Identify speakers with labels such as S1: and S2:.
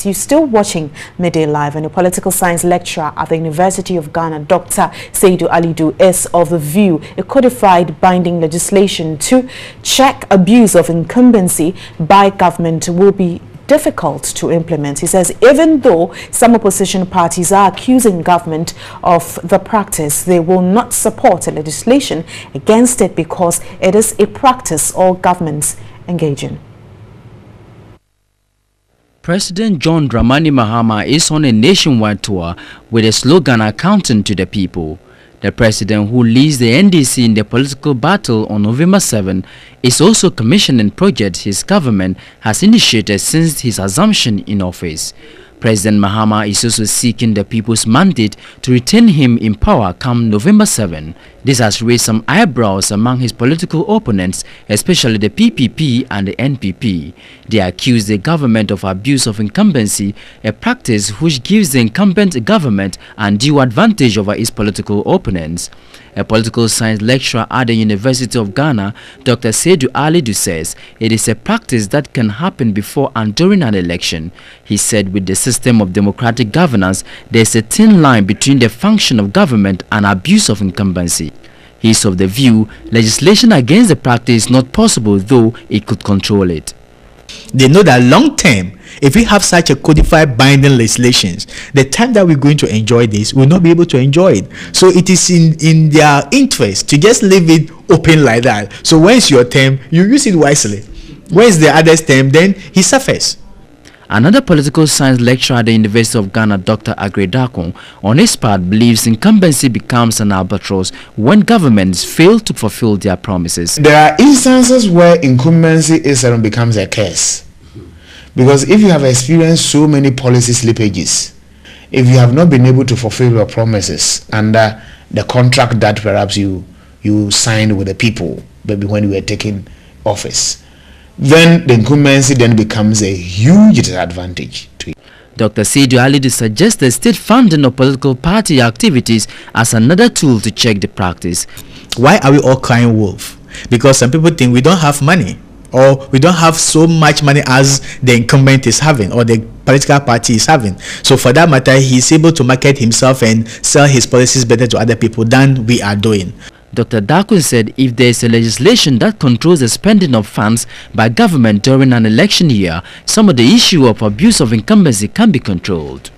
S1: viewers. You're still watching Midday Live, and a political science lecturer at the University of Ghana, Dr. Alidu, is of the view a codified binding legislation to check abuse of incumbency by government will be difficult to implement. He says even though some opposition parties are accusing government of the practice, they will not support a legislation against it because it is a practice all governments engage in.
S2: President John Dramani Mahama is on a nationwide tour with a slogan accounting to the people. The president, who leads the NDC in the political battle on November 7, is also commissioning projects his government has initiated since his assumption in office. President Mahama is also seeking the people's mandate to retain him in power come November 7. This has raised some eyebrows among his political opponents, especially the PPP and the NPP. They accuse the government of abuse of incumbency, a practice which gives the incumbent government undue advantage over its political opponents. A political science lecturer at the University of Ghana, Dr. Alidu, says it is a practice that can happen before and during an election. He said with the system of democratic governance, there is a thin line between the function of government and abuse of incumbency. He is of the view legislation against the practice is not possible, though it could control it.
S3: They know that long term, if we have such a codified binding legislations, the time that we're going to enjoy this, we'll not be able to enjoy it. So it is in their interest to just leave it open like that. So when it's your term, you use it wisely. When it's the other's term, then he suffers.
S2: Another political science lecturer at the University of Ghana, Dr. Agredakon, on his part believes incumbency becomes an albatross when governments fail to fulfill their promises.
S4: There are instances where incumbency becomes a curse. Because if you have experienced so many policy slippages, if you have not been able to fulfill your promises under the contract that perhaps you signed with the people maybe when you were taking office, then the incumbency then becomes a huge disadvantage to you.
S2: Dr. Alidu suggested state funding of political party activities as another tool to check the practice.
S3: Why are we all crying wolf? Because some people think we don't have money, or we don't have so much money as the incumbent is having, or the political party is having. So for that matter, he's able to market himself and sell his policies better to other people than we are doing.
S2: Dr. Dakun said if there is a legislation that controls the spending of funds by government during an election year, some of the issue of abuse of incumbency can be controlled.